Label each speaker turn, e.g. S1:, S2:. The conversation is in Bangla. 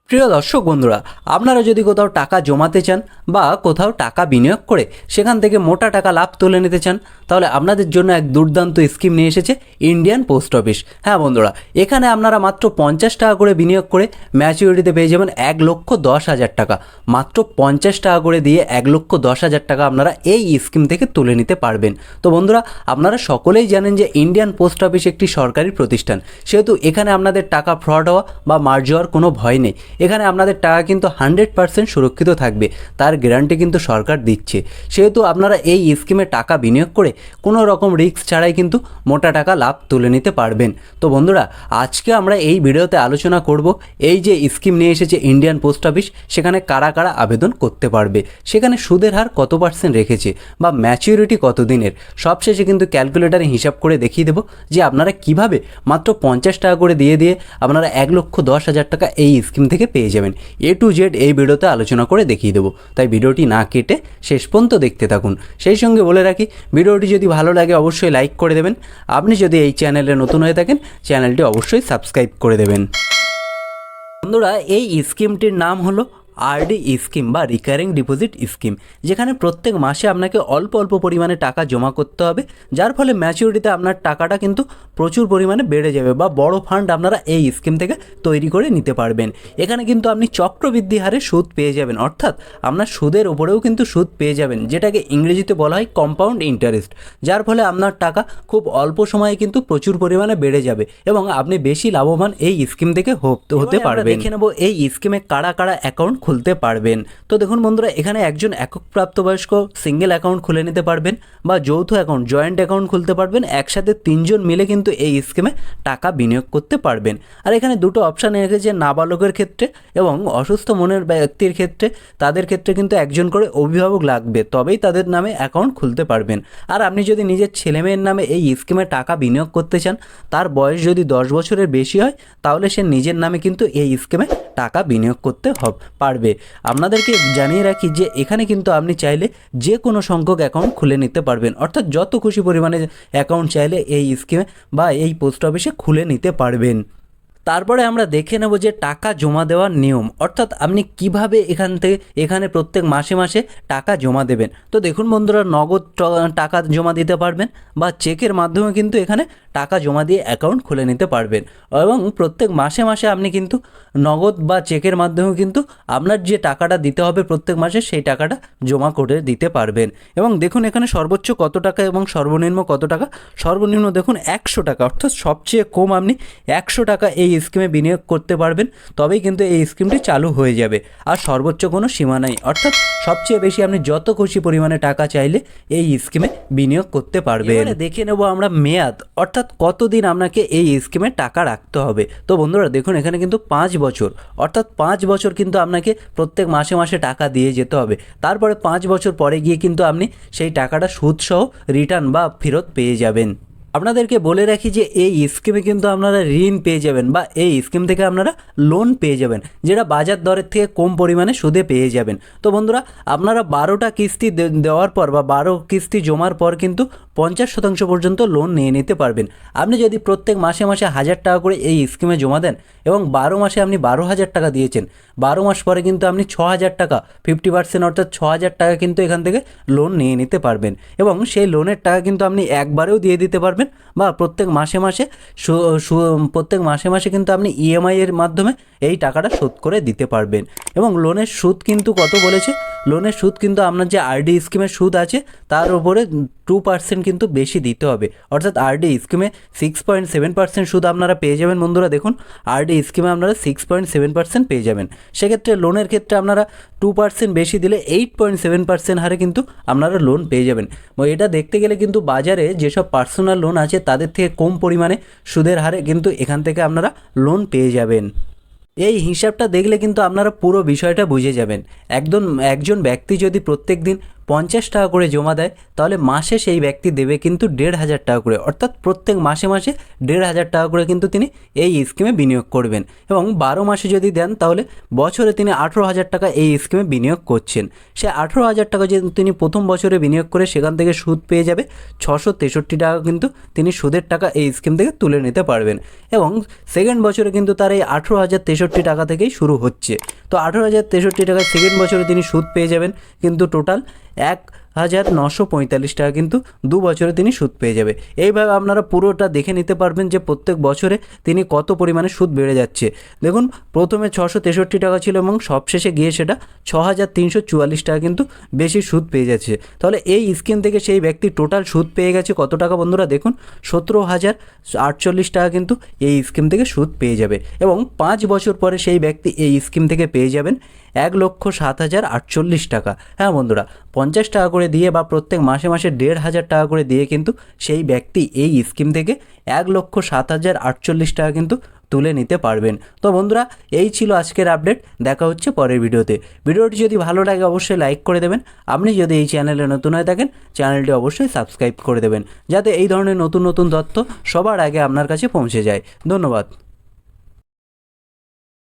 S1: প্রিয় দর্শক বন্ধুরা, আপনারা যদি কোথাও টাকা জমাতে চান বা কোথাও টাকা বিনিয়োগ করে সেখান থেকে মোটা টাকা লাভ তুলে নিতে চান, তাহলে আপনাদের জন্য এক দুর্দান্ত স্কিম নিয়ে এসেছে ইন্ডিয়ান পোস্ট অফিস। হ্যাঁ বন্ধুরা, এখানে আপনারা মাত্র 50 টাকা করে বিনিয়োগ করে ম্যাচুরিটিতে পেয়ে যাবেন 1,10,000 টাকা। মাত্র 50 টাকা করে দিয়ে 1,10,000 টাকা আপনারা এই স্কিম থেকে তুলে নিতে পারবেন। তো বন্ধুরা, আপনারা সকলেই জানেন যে ইন্ডিয়ান পোস্ট অফিস একটি সরকারি প্রতিষ্ঠান, সেহেতু এখানে আপনাদের টাকা ফ্রড হওয়া বা মার্জ হওয়ার কোনো ভয় নেই। এখানে আপনাদের টাকা কিন্তু 100% সুরক্ষিত থাকবে, তার গ্যারান্টি কিন্তু সরকার দিচ্ছে। সেহেতু আপনারা এই স্কিমে টাকা বিনিয়োগ করে কোনো রকম রিস্ক ছাড়াই কিন্তু মোটা টাকা লাভ তুলে নিতে পারবেন। তো বন্ধুরা, আজকে আমরা এই ভিডিওতে আলোচনা করব এই যে স্কিম নিয়ে এসেছে ইন্ডিয়ান পোস্ট অফিস, সেখানে কারা কারা আবেদন করতে পারবে, সেখানে সুদের হার কত পার্সেন্ট রেখেছে বা ম্যাচিউরিটি কত দিনের, সবশেষে কিন্তু ক্যালকুলেটারে হিসাব করে দেখিয়ে দেবো যে আপনারা কিভাবে মাত্র 50 টাকা করে দিয়ে আপনারা 1,10,000 টাকা এই স্কিম থেকে পেয়ে যাবেন। A to Z এই ভিডিওতে আলোচনা করে দেখিয়ে দেবো, তাই ভিডিওটি না কেটে শেষ পর্যন্ত দেখতে থাকুন। সেই সঙ্গে বলে রাখি, ভিডিওটি যদি ভালো লাগে অবশ্যই লাইক করে দেবেন। আপনি যদি এই চ্যানেলে নতুন হয়ে থাকেন, চ্যানেলটি অবশ্যই সাবস্ক্রাইব করে দেবেন। বন্ধুরা, এই স্কিমটির নাম হলো আরডি স্কিম বা রিকারিং ডিপোজিট স্কিম, যেখানে প্রত্যেক মাসে আপনাকে অল্প অল্প পরিমাণে টাকা জমা করতে হবে, যার ফলে ম্যাচুরিটিতে আপনার টাকাটা কিন্তু প্রচুর পরিমাণে বেড়ে যাবে বা বড় ফান্ড আপনারা এই স্কিম থেকে তৈরি করে নিতে পারবেন। এখানে কিন্তু আপনি চক্রবৃদ্ধি হারে সুদ পেয়ে যাবেন, অর্থাৎ আপনার সুদের ওপরেও কিন্তু সুদ পেয়ে যাবেন, যেটাকে ইংরেজিতে বলা হয় কম্পাউন্ড ইন্টারেস্ট, যার ফলে আপনার টাকা খুব অল্প সময়ে কিন্তু প্রচুর পরিমাণে বেড়ে যাবে এবং আপনি বেশি লাভবান এই স্কিম থেকে হতে পারবেন। দেখে নেব এই স্কিমে কারা কারা অ্যাকাউন্ট খুলতে পারবেন। তো দেখুন বন্ধুরা, এখানে একজন একক প্রাপ্তবয়স্ক সিঙ্গেল অ্যাকাউন্ট খুলে নিতে পারবেন বা যৌথ অ্যাকাউন্ট জয়েন্ট অ্যাকাউন্ট খুলতে পারবেন। একসাথে 3 জন মিলে কিন্তু এই স্কিমে টাকা বিনিয়োগ করতে পারবেন। আর এখানে দুটো অপশান রেখেছে, নাবালকের ক্ষেত্রে এবং অসুস্থ মনের ব্যক্তির ক্ষেত্রে। তাদের ক্ষেত্রে কিন্তু একজন করে অভিভাবক লাগবে, তবেই তাদের নামে অ্যাকাউন্ট খুলতে পারবেন। আর আপনি যদি নিজের ছেলেমেয়ের নামে এই স্কিমে টাকা বিনিয়োগ করতে চান, তার বয়স যদি 10 বছরের বেশি হয়, তাহলে সে নিজের নামে কিন্তু এই স্কিমে টাকা বিনিয়োগ করতে পারবে। আপনাদেরকে জানিয়ে রাখি যে এখানে কিন্তু আপনি চাইলে যে কোনো সংখ্যক অ্যাকাউন্ট খুলে নিতে পারবেন, অর্থাৎ যত খুশি পরিমাণে অ্যাকাউন্ট চাইলে এই স্কিমে বা এই পোস্ট অফিসে খুলে নিতে পারবেন। তারপরে আমরা দেখে নেব যে টাকা জমা দেওয়ার নিয়ম, অর্থাৎ আপনি কিভাবে এখানে প্রত্যেক মাসে মাসে টাকা জমা দেবেন। তো দেখুন বন্ধুরা, নগদ টাকা জমা দিতে পারবেন বা চেকের মাধ্যমে কিন্তু এখানে টাকা জমা দিয়ে অ্যাকাউন্ট খুলে নিতে পারবেন এবং প্রত্যেক মাসে মাসে আপনি কিন্তু নগদ বা চেকের মাধ্যমে কিন্তু আপনার যে টাকাটা দিতে হবে প্রত্যেক মাসে, সেই টাকাটা জমা করে দিতে পারবেন। এবং দেখুন এখানে সর্বোচ্চ কত টাকা এবং সর্বনিম্ন কত টাকা। সর্বনিম্ন দেখুন 100 টাকা, অর্থাৎ সবচেয়ে কম আপনি 100 টাকা এই স্কিমে বিনিয়োগ করতে পারবেন, তবেই কিন্তু এই স্কিমটি চালু হয়ে যাবে। আর সর্বোচ্চ কোনো সীমা নেই, অর্থাৎ সবচেয়ে বেশি আপনি যত খুশি পরিমাণে টাকা চাইলে এই স্কিমে বিনিয়োগ করতে পারবেন। দেখে নেব আমরা মেয়াদ, অর্থাৎ কতদিন আপনাকে এই স্কিমে টাকা রাখতে হবে। তো বন্ধুরা দেখুন, এখানে কিন্তু 5 বছর, অর্থাৎ 5 বছর কিন্তু আপনাকে প্রত্যেক মাসে মাসে টাকা দিয়ে যেতে হবে। তারপরে 5 বছর পরে গিয়ে কিন্তু আপনি সেই টাকাটা সুদসহ রিটার্ন বা ফেরত পেয়ে যাবেন। আপনাদেরকে বলে রাখি যে এই স্কিমে কিন্তু আপনারা ঋণ পেয়ে যাবেন বা এই স্কিম থেকে আপনারা লোন পেয়ে যাবেন, যেটা বাজার দরের থেকে কম পরিমাণে সুদে পেয়ে যাবেন। তো বন্ধুরা, আপনারা 12টা কিস্তি দেওয়ার পর বা 12 কিস্তি জমার পর কিন্তু 50% পর্যন্ত লোন নিয়ে নিতে পারবেন। আপনি যদি প্রত্যেক মাসে মাসে 1000 টাকা করে এই স্কিমে জমা দেন এবং 12 মাসে আপনি 12,000 টাকা দিয়েছেন, 12 মাস পরে কিন্তু আপনি 6,000 টাকা 50% অর্থাৎ 6,000 টাকা কিন্তু এখান থেকে লোন নিয়ে নিতে পারবেন এবং সেই লোনের টাকা কিন্তু আপনি একবারেও দিয়ে দিতে পারবেন বা প্রত্যেক মাসে মাসে কিন্তু আপনি ইএমআই এর মাধ্যমে এই টাকাটা শোধ করে দিতে পারবেন। এবং লোনের সুদ কিন্তু কত বলেছে, লোনের সুদ কিন্তু আপনার যে আরডি স্কিমের সুদ আছে তার উপরে 2% কিন্তু বেশি দিতে হবে, অর্থাৎ আরডি স্কিমে 6.7% সুদ আপনারা পেয়ে যাবেন। বন্ধুরা দেখুন, আরডি স্কিমে আপনারা 6.7% পেয়ে যাবেন। সেক্ষেত্রে লোনের ক্ষেত্রে আপনারা 2% বেশি দিলে 8.7% হারে কিন্তু আপনারা লোন পেয়ে যাবেন। এটা দেখতে গেলে কিন্তু বাজারে যেসব পার্সোনাল লোন আছে তাদের থেকে কম পরিমাণে সুদের হারে কিন্তু এখান থেকে আপনারা লোন পেয়ে যাবেন। এই হিসাবটা দেখলে কিন্তু আপনারা পুরো বিষয়টা বুঝে যাবেন। একজন ব্যক্তি যদি প্রত্যেক দিন 50 টাকা করে জমা দেয়, তাহলে মাসে সেই ব্যক্তি দেবে কিন্তু 1,500 টাকা করে, অর্থাৎ প্রত্যেক মাসে মাসে 1,500 টাকা করে কিন্তু তিনি এই স্কিমে বিনিয়োগ করবেন। এবং 12 মাসে যদি দেন তাহলে বছরে তিনি 18,000 টাকা এই স্কিমে বিনিয়োগ করছেন। সে 18,000 টাকা যদি তিনি প্রথম বছরে বিনিয়োগ করে সেখান থেকে সুদ পেয়ে যাবে 663 টাকা, কিন্তু তিনি সুদের টাকা এই স্কিম থেকে তুলে নিতে পারবেন। এবং সেকেন্ড বছরে কিন্তু তার এই 18,063 টাকা থেকেই শুরু হচ্ছে। তো 18,063 টাকায় সেকেন্ড বছরে তিনি সুদ পেয়ে যাবেন কিন্তু টোটাল 1,945 টাকা, কিন্তু 2 বছরে তিনি সুদ পেয়ে যাবে। এইভাবে আপনারা পুরোটা দেখে নিতে পারবেন যে প্রত্যেক বছরে তিনি কত পরিমাণে সুদ বেড়ে যাচ্ছে। দেখুন প্রথমে 663 টাকা ছিল এবং সবশেষে গিয়ে সেটা 6,344 টাকা কিন্তু বেশি সুদ পেয়ে যাচ্ছে। তাহলে এই স্কিম থেকে সেই ব্যক্তি টোটাল সুদ পেয়ে গেছে কত টাকা বন্ধুরা? দেখুন 17,048 টাকা কিন্তু এই স্কিম থেকে সুদ পেয়ে যাবে। এবং 5 বছর পরে সেই ব্যক্তি এই স্কিম থেকে পেয়ে যাবেন 1,07,048 টাকা। হ্যাঁ বন্ধুরা, 50 টাকা করে দিয়ে বা প্রত্যেক মাসে মাসে 1,500 টাকা করে দিয়ে কিন্তু সেই ব্যক্তি এই স্কিম থেকে 1,07,048 টাকা কিন্তু তুলে নিতে পারবেন। তো বন্ধুরা, এই ছিল আজকের আপডেট। দেখা হচ্ছে পরের ভিডিওতে। ভিডিওটি যদি ভালো লাগে অবশ্যই লাইক করে দেবেন। আপনি যদি এই চ্যানেলে নতুন হয়ে থাকেন চ্যানেলটি অবশ্যই সাবস্ক্রাইব করে দেবেন, যাতে এই ধরনের নতুন নতুন তথ্য সবার আগে আপনার কাছে পৌঁছে যায়। ধন্যবাদ।